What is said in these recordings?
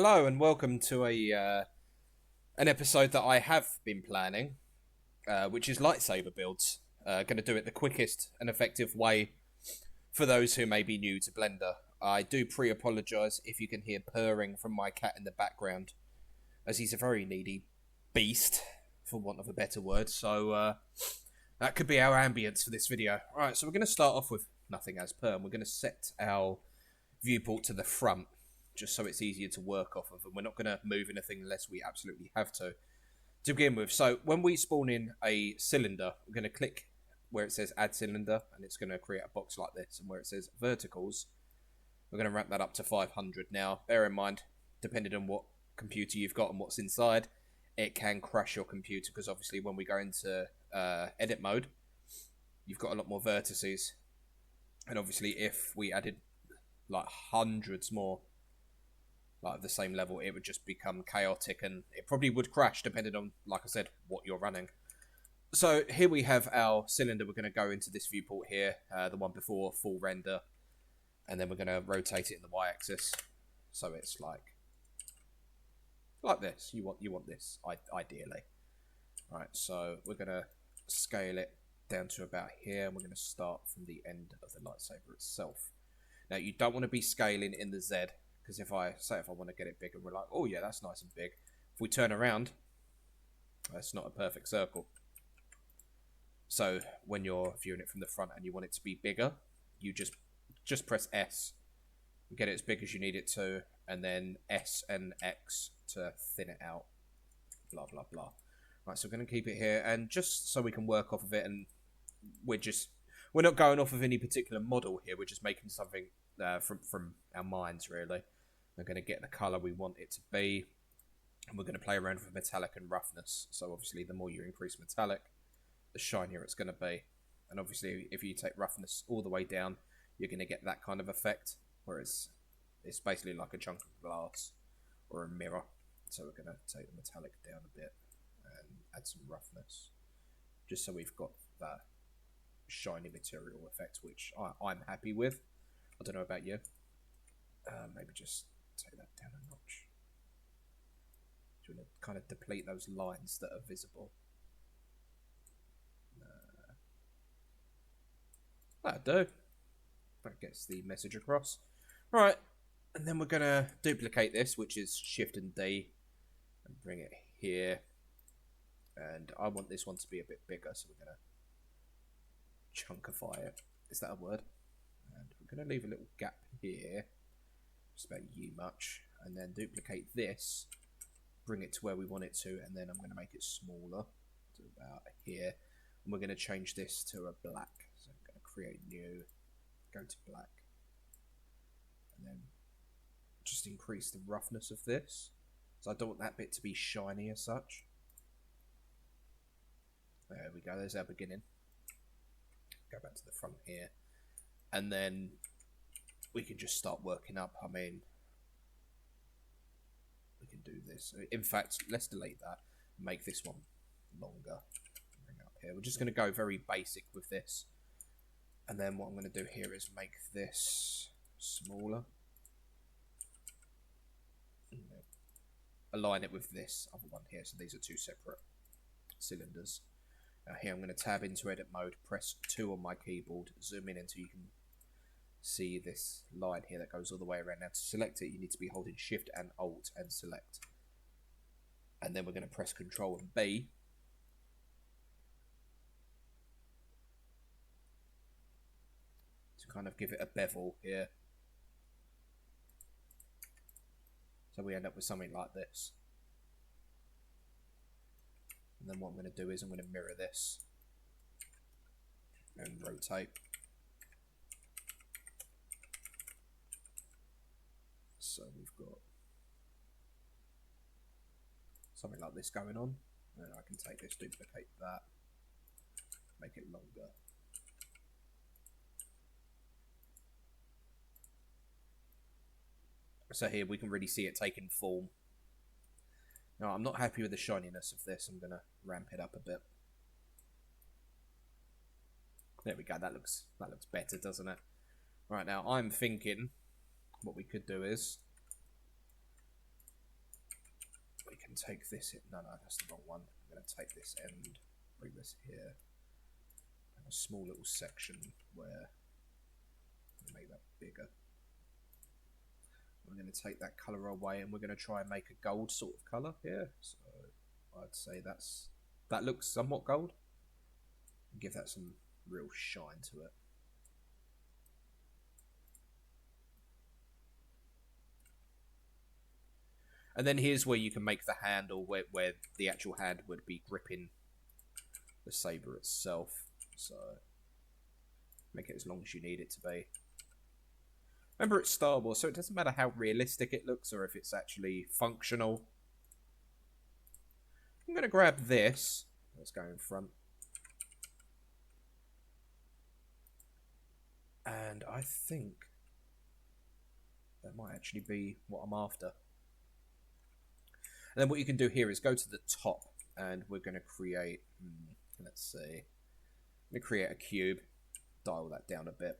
Hello and welcome to an episode that I have been planning, which is lightsaber builds. Going to do it the quickest and effective way for those who may be new to Blender. I do pre-apologise if you can hear purring from my cat in the background, as he's a very needy beast, for want of a better word. So that could be our ambience for this video. Alright, so we're going to start off with nothing as per, and we're going to set our viewport to the front, just so it's easier to work off of, and we're not going to move anything unless we absolutely have to begin with. So when we spawn in a cylinder, we're going to click where it says add cylinder, and it's going to create a box like this, and where it says verticals, we're going to ramp that up to 500. Now bear in mind, depending on what computer you've got and what's inside, it can crash your computer, because obviously when we go into edit mode, you've got a lot more vertices, and obviously if we added like hundreds more, like the same level, it would just become chaotic, and it probably would crash depending on, like I said, what you're running. So here we have our cylinder. We're going to go into this viewport here, the one before full render, and then we're going to rotate it in the y-axis, so it's like this. You want this ideally. Right, so we're going to scale it down to about here, and we're going to start from the end of the lightsaber itself. Now you don't want to be scaling in the Z, because if I want to get it bigger, we're like, oh yeah, that's nice and big. If we turn around, that's not a perfect circle. So when you're viewing it from the front and you want it to be bigger, you just press S, get it as big as you need it to, and then S and X to thin it out. Blah blah blah. Right, so we're going to keep it here, and just so we can work off of it, and we're not going off of any particular model here. We're just making something from our minds, really. We're going to get the colour we want it to be, and we're going to play around with metallic and roughness. So obviously the more you increase metallic, the shinier it's going to be. And obviously if you take roughness all the way down, you're going to get that kind of effect, whereas it's basically like a chunk of glass or a mirror. So we're going to take the metallic down a bit and add some roughness, just so we've got that shiny material effect, which I'm happy with. I don't know about you. Maybe just take that down a notch. Do you want to kind of deplete those lines that are visible? That'll do. That gets the message across. Right, and then we're going to duplicate this, which is Shift and D, and bring it here. And I want this one to be a bit bigger, so we're going to chunkify it. Is that a word? And we're going to leave a little gap here, just about much, and then duplicate this, bring it to where we want it to, and then I'm going to make it smaller to about here, and we're going to change this to a black. So I'm going to create new, go to black, and then just increase the roughness of this. So I don't want that bit to be shiny as such. There we go, there's our beginning. Go back to the front here, and then we can just start working up. I mean, we can do this. In fact, let's delete that, make this one longer. Bring it up here. We're just going to go very basic with this, and then what I'm going to do here is make this smaller. Align it with this other one here, so these are two separate cylinders. Now here I'm going to tab into edit mode, press 2 on my keyboard, zoom in until you can see this line here that goes all the way around. Now to select it, you need to be holding Shift and Alt and select, and then we're going to press Control and B to kind of give it a bevel here, so we end up with something like this. And then what I'm going to do is I'm going to mirror this and rotate. So we've got something like this going on, and I can take this, duplicate that, make it longer. So here we can really see it taking form. Now I'm not happy with the shininess of this. I'm going to ramp it up a bit. There we go, that looks better, doesn't it? Right, now I'm thinking what we could do is take this in. No, that's the wrong one. I'm going to take this end, bring this here, and a small little section where make that bigger. We're going to take that colour away, and we're going to try and make a gold sort of colour here. So I'd say that looks somewhat gold. Give that some real shine to it. And then here's where you can make the handle where the actual hand would be gripping the saber itself. So make it as long as you need it to be. Remember, it's Star Wars, so it doesn't matter how realistic it looks or if it's actually functional. I'm going to grab this. Let's go in front. And I think that might actually be what I'm after. And then what you can do here is go to the top, and we're going to create, let's see, I'm going to create a cube, dial that down a bit,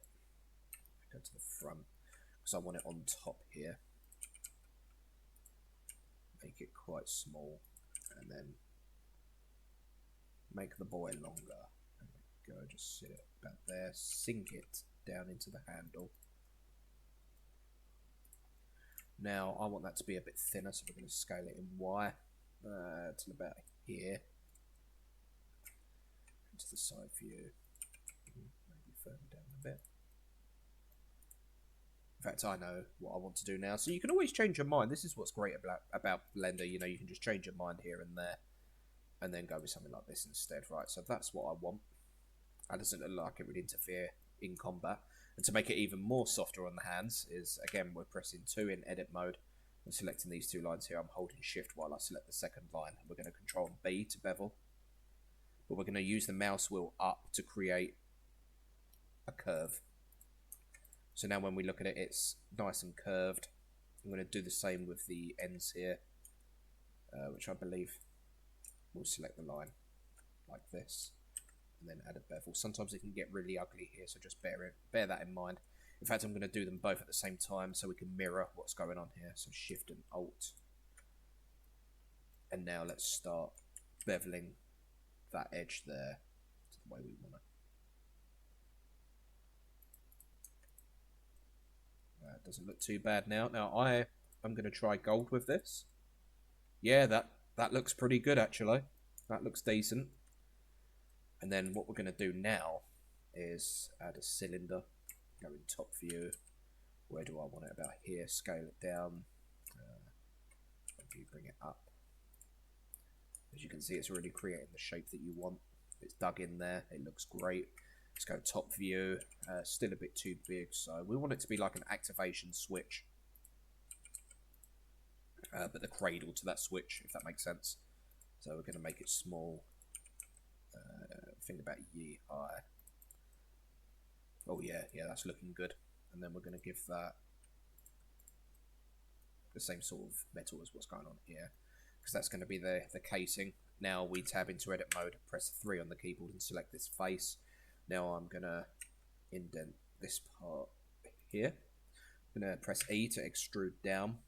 go to the front, because I want it on top here. Make it quite small, and then make the boy longer. And go, just sit it about there, sink it down into the handle. Now I want that to be a bit thinner, so we're going to scale it in Y till about here. To the side view, maybe further down a bit. In fact, I know what I want to do now. So you can always change your mind. This is what's great about Blender. You know, you can just change your mind here and there, and then go with something like this instead. Right. So that's what I want. That doesn't look like it would interfere in combat. And to make it even more softer on the hands is, again, we're pressing 2 in edit mode and selecting these 2 lines here. I'm holding shift while I select the second line. We're going to control B to bevel. But we're going to use the mouse wheel up to create a curve. So now when we look at it, it's nice and curved. I'm going to do the same with the ends here, which I believe will select the line like this. And then add a bevel. Sometimes it can get really ugly here, so just bear that in mind. In fact, I'm going to do them both at the same time so we can mirror what's going on here. So Shift and Alt. And now let's start beveling that edge there to the way we want it. It doesn't look too bad now. Now I'm going to try gold with this. Yeah, that looks pretty good actually. That looks decent. And then what we're going to do now is add a cylinder, go in top view. Where do I want it? About here. Scale it down. Bring it up. As you can see, it's already creating the shape that you want. It's dug in there. It looks great. Let's go top view. Still a bit too big, so we want it to be like an activation switch. But the cradle to that switch, if that makes sense. So we're going to make it small. Think about ye high. Oh yeah, that's looking good. And then we're going to give that the same sort of metal as what's going on here, because that's going to be the casing. Now we tab into edit mode, press 3 on the keyboard and select this face. Now I'm going to indent this part here. I'm going to press E to extrude down.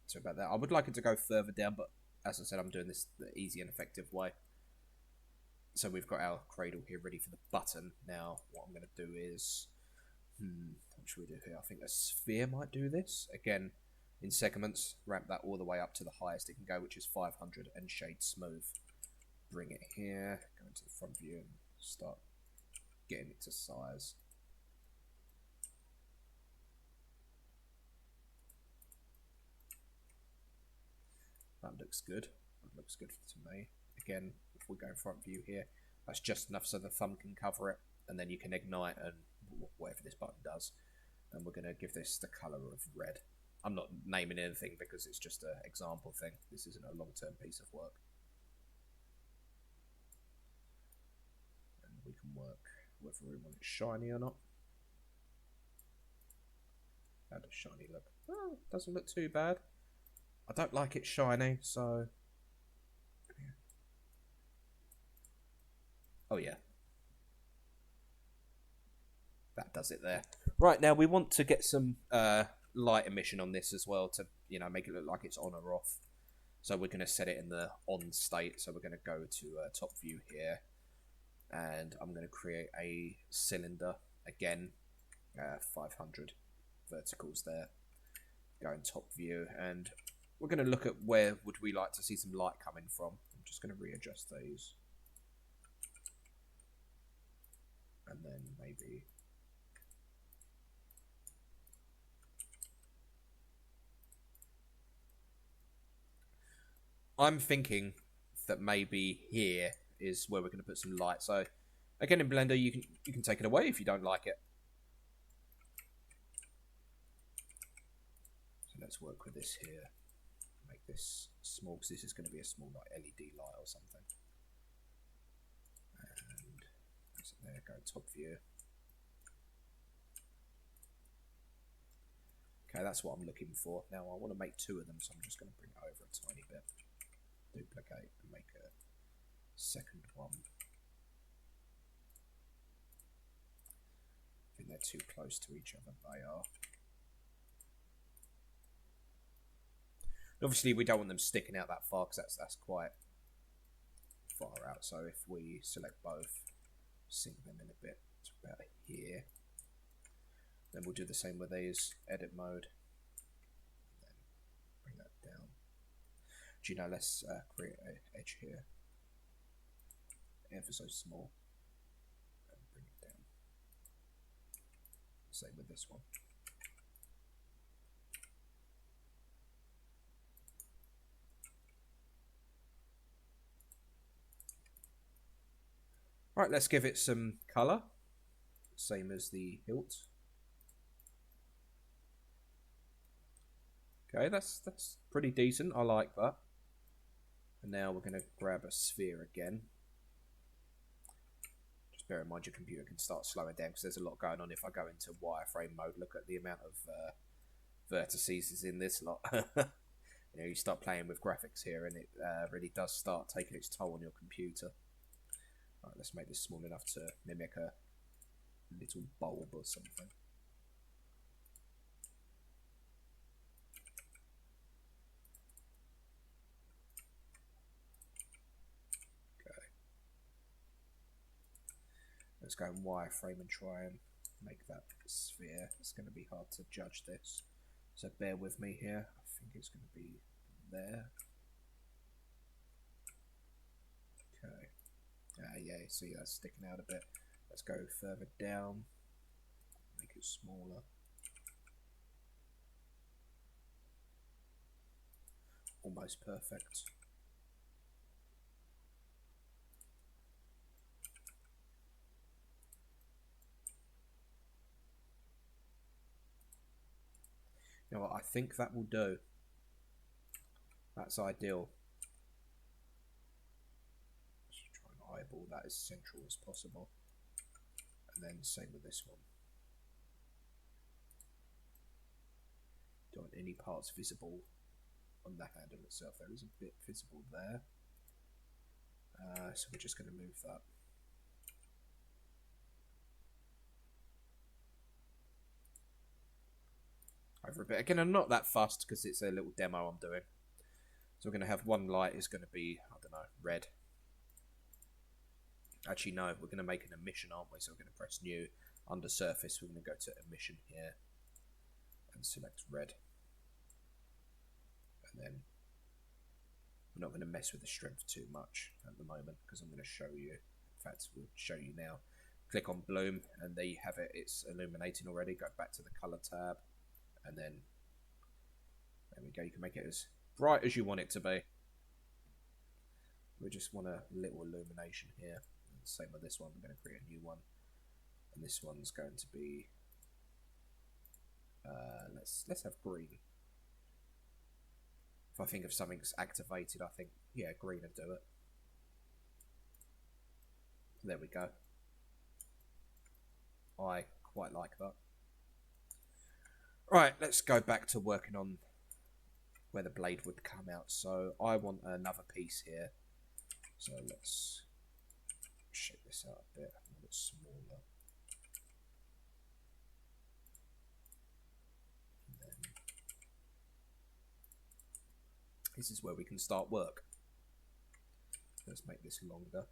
So about that. I would like it to go further down, but as I said, I'm doing this the easy and effective way. So we've got our cradle here ready for the button. Now what I'm going to do is, what should we do here? I think a sphere might do this. Again, in segments, ramp that all the way up to the highest it can go, which is 500, and shade smooth. Bring it here, go into the front view and start getting it to size. That looks good. That looks good to me. Again, if we go front view here, that's just enough so the thumb can cover it, and then you can ignite and whatever this button does. And we're going to give this the colour of red. I'm not naming anything because it's just an example thing. This isn't a long-term piece of work. And we can work whether we want it shiny or not. How does shiny look? Oh, doesn't look too bad. I don't like it shiny, so... Oh yeah. That does it there. Right, now we want to get some light emission on this as well to, you know, make it look like it's on or off. So we're going to set it in the on state. So we're going to go to top view here, and I'm going to create a cylinder again, 500 verticals there. Go in top view, and we're going to look at where would we like to see some light coming from. I'm just going to readjust these, and then maybe I'm thinking that maybe here is where we're going to put some light. So again, in Blender, you can take it away if you don't like it. So let's work with this here. Make this small, because this is going to be a small like LED light or something. And there, go top view. Okay, that's what I'm looking for. Now I want to make 2 of them, so I'm just going to bring it over a tiny bit. Duplicate and make a second one. I think they're too close to each other. They are. And obviously, we don't want them sticking out that far because that's quite far out. So if we select both, sync them in a bit to about here. Then we'll do the same with these. Edit mode. And then bring that down. Do you know, let's create an edge here. Ever so small. And bring it down. Same with this one. Right, let's give it some colour. Same as the hilt. Okay, that's pretty decent. I like that. And now we're going to grab a sphere again. Just bear in mind your computer can start slowing down because there's a lot going on. If I go into wireframe mode, look at the amount of vertices is in this lot. You know, you start playing with graphics here, and it really does start taking its toll on your computer. Right, let's make this small enough to mimic a little bulb or something. Let's go in wireframe and try and make that sphere. It's going to be hard to judge this, so bear with me here. I think it's going to be there. Okay. Yeah, see that's sticking out a bit. Let's go further down. Make it smaller. Almost perfect. You know what, I think that will do. That's ideal. Let's try and eyeball that as central as possible. And then same with this one. Don't want any parts visible on the handle itself. There is a bit visible there. So we're just going to move that. Over a bit. Again, I'm not that fussed because it's a little demo I'm doing. So we're going to have one light is going to be, I don't know, red. Actually, no, we're going to make an emission, aren't we? So we're going to press new. Under surface, we're going to go to emission here and select red. And then we're not going to mess with the strength too much at the moment because I'm going to show you. In fact, we'll show you now. Click on bloom and there you have it. It's illuminating already. Go back to the color tab. And then, there we go, you can make it as bright as you want it to be. We just want a little illumination here. And same with this one, we're going to create a new one. And this one's going to be, let's have green. If I think of something's activated, I think, yeah, green would do it. There we go. I quite like that. Right, let's go back to working on where the blade would come out. So I want another piece here. So let's shape this out a bit, a bit smaller. And then this is where we can start work. Let's make this longer.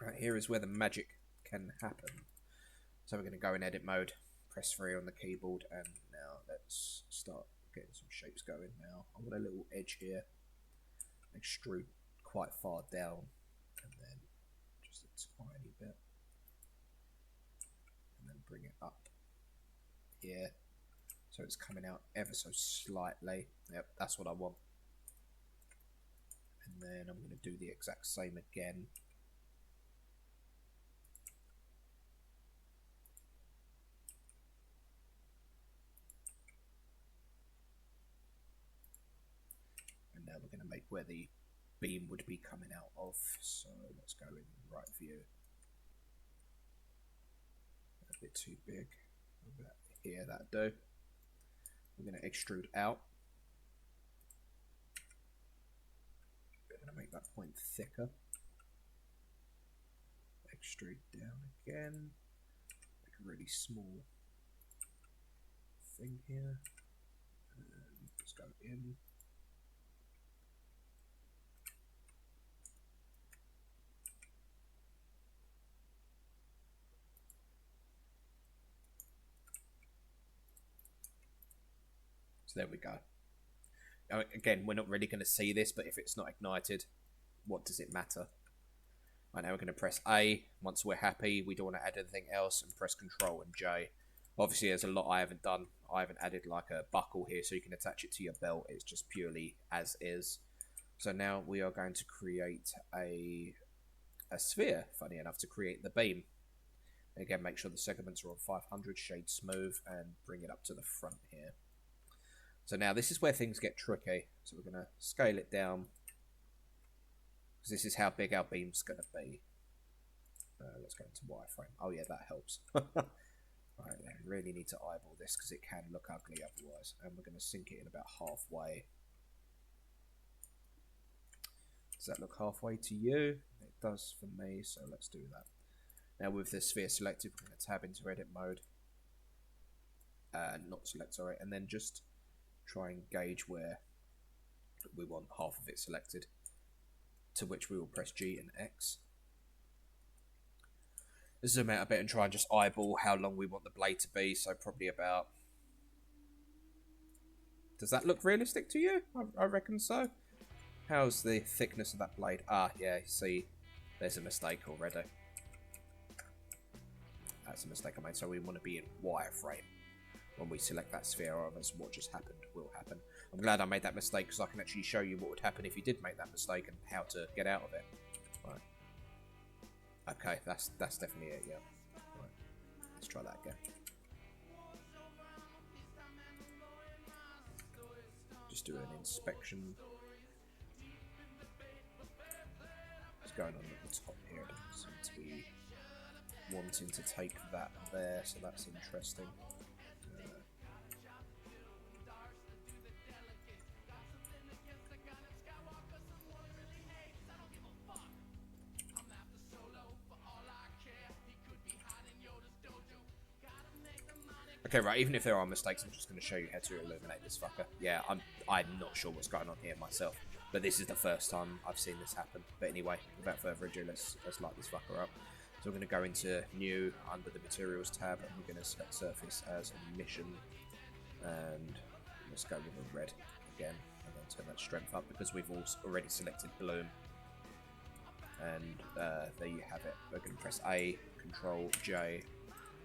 Right, here is where the magic can happen. So we're going to go in edit mode, press 3 on the keyboard, and now let's start getting some shapes going now. I want a little edge here, extrude quite far down, and then just a tiny bit, and then bring it up here, so it's coming out ever so slightly. Yep, that's what I want. And then I'm going to do the exact same again. And now we're going to make where the beam would be coming out of. So let's go in right view. A bit too big. About here, that'll do. We're going to extrude out. We're going to make that point thicker. Extrude down again. Make a really small thing here. And let's go in. So there we go. Again, we're not really going to see this, but if it's not ignited, what does it matter? Right, now we're going to press A. Once we're happy, we don't want to add anything else, and press Control and J. Obviously, there's a lot I haven't done. I haven't added like a buckle here, so you can attach it to your belt. It's just purely as is. So now we are going to create a sphere, funny enough, to create the beam. And again, make sure the segments are on 500, shade smooth, and bring it up to the front here. So now this is where things get tricky. So we're going to scale it down, because this is how big our beam's going to be. Let's go into wireframe. Oh yeah, that helps. Right, I really need to eyeball this because it can look ugly otherwise. And we're going to sink it in about halfway. Does that look halfway to you? It does for me, so let's do that. Now with the sphere selected, we're going to tab into edit mode. Not select, sorry, and then just try and gauge where we want half of it selected, to which we will press G and X. Zoom out a bit and try and just eyeball how long we want the blade to be, so probably about... Does that look realistic to you? I reckon so. How's the thickness of that blade? Ah, yeah, see, there's a mistake already. That's a mistake I made, so we want to be in wireframe. When we select that sphere, or else what just happened will happen. I'm glad I made that mistake because I can actually show you what would happen if you did make that mistake and how to get out of it. Right. Okay, that's definitely it, yeah. Right. Let's try that again. Just do an inspection. What's going on at the top here? It doesn't seem to be wanting to take that there, so that's interesting. Okay, right, even if there are mistakes, I'm just going to show you how to illuminate this fucker. Yeah, I'm not sure what's going on here myself, but this is the first time I've seen this happen. But anyway, without further ado, let's light this fucker up. So we're going to go into New, under the Materials tab, and we're going to select Surface as Emission, and let's go with a red again, and then turn that strength up, because we've already selected Bloom. And there you have it. We're going to press A, Control J,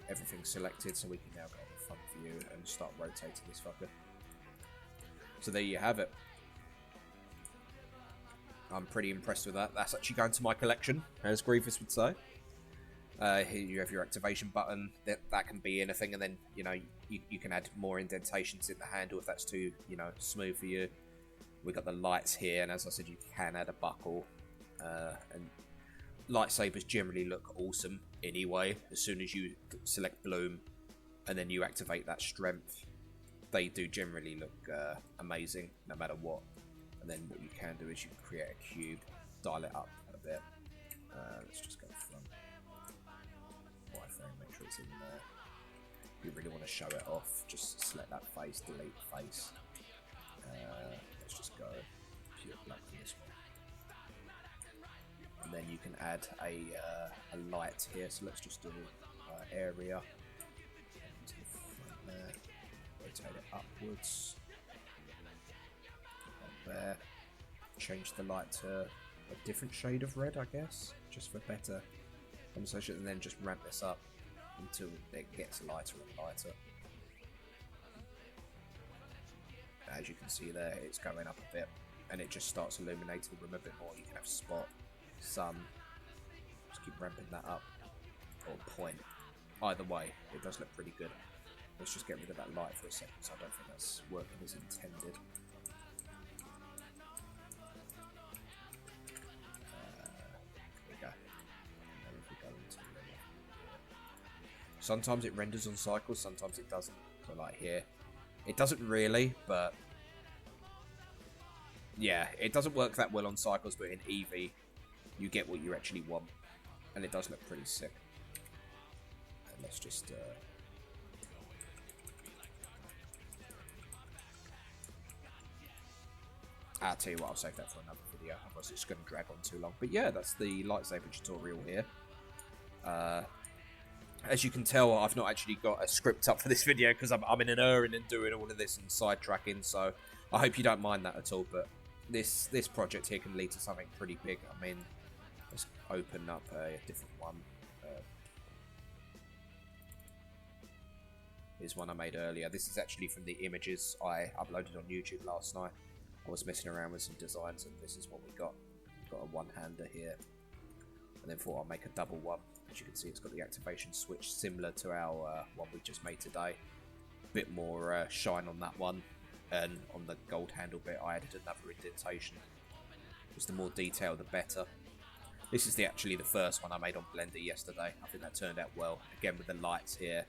everything's selected, so we can now go to front view and start rotating this fucker. So there you have it. I'm pretty impressed with that. That's actually going to my collection, as Grievous would say. Here you have your activation button. That can be anything, and then you can add more indentations in the handle if that's too smooth for you. We've got the lights here, and as I said, you can add a buckle. And lightsabers generally look awesome anyway. As soon as you select Bloom and then you activate that strength, they do generally look amazing no matter what. And then what you can do is you can create a cube, dial it up a bit. Let's just go front wireframe, make sure it's in there. you really want to show it off, just select that face, delete face. Let's just go pure black for this one. And then you can add a light here, so let's just do area. To the front there. Rotate it upwards. Like there. Change the light to a different shade of red, I guess, just for better conversation, and then just ramp this up until it gets lighter and lighter. As you can see there, it's going up a bit, and it just starts illuminating the room a bit more. You can have spot, sun, just keep ramping that up, or point. Either way, it does look pretty good. Let's just get rid of that light for a second, so I don't think that's working as intended. Sometimes it renders on cycles, sometimes it doesn't. So like here, it doesn't really, but yeah, it doesn't work that well on cycles, but in Eevee, you get what you actually want. And it does look pretty sick. And let's just I'll tell you what, I'll save that for another video, otherwise it's going to drag on too long. But yeah, that's the lightsaber tutorial here. As you can tell, I've not actually got a script up for this video because I'm in an errand and doing all of this and sidetracking, so I hope you don't mind that at all. But this project here can lead to something pretty big. I mean, let's open up a different one. Here's one I made earlier. This is actually from the images I uploaded on YouTube last night. I was messing around with some designs, and this is what we got. We've got a one-hander here, and then thought I'll make a double one. As you can see, it's got the activation switch similar to our one we just made today. A bit more shine on that one, and on the gold handle bit I added another indentation. Just the more detail the better. This is actually the first one I made on Blender yesterday. I think that turned out well. Again with the lights here.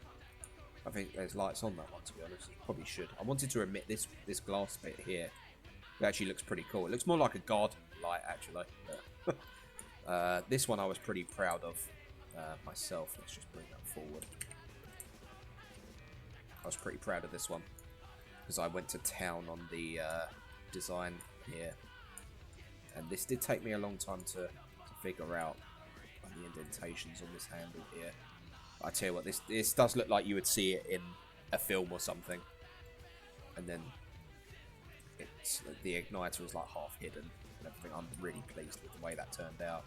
I think there's lights on that one, to be honest. Probably should. I wanted to omit this glass bit here. It actually looks pretty cool. It looks more like a guard light actually. This one I was pretty proud of. Myself. Let's just bring that forward. I was pretty proud of this one because I went to town on the design here, and this did take me a long time to figure out the indentations on this handle here. I tell you what, this does look like you would see it in a film or something, and then the igniter is like half hidden and everything. I'm really pleased with the way that turned out.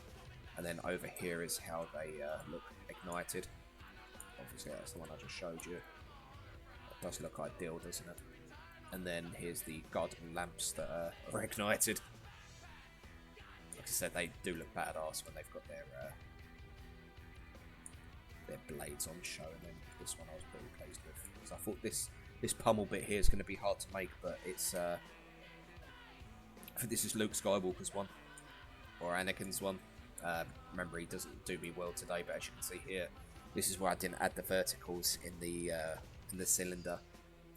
And then over here is how they look ignited. Obviously that's the one I just showed you. That does look ideal, doesn't it? And then here's the garden lamps that are ignited. Like I said, they do look badass when they've got their blades on show. And then this one I was pretty pleased with, because I thought this pummel bit here is going to be hard to make, but it's I think this is Luke Skywalker's one, or Anakin's one. Remember, he doesn't do me well today, but as you can see here, this is where I didn't add the verticals in the cylinder,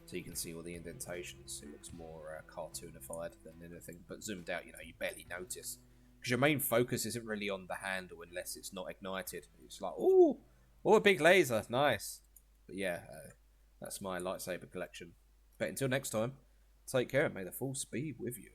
so you can see all the indentations. It looks more cartoonified than anything, but zoomed out, you know, you barely notice, because your main focus isn't really on the handle unless it's not ignited. It's like, oh, a big laser, nice. But yeah, that's my lightsaber collection. But until next time, take care and may the force be with you.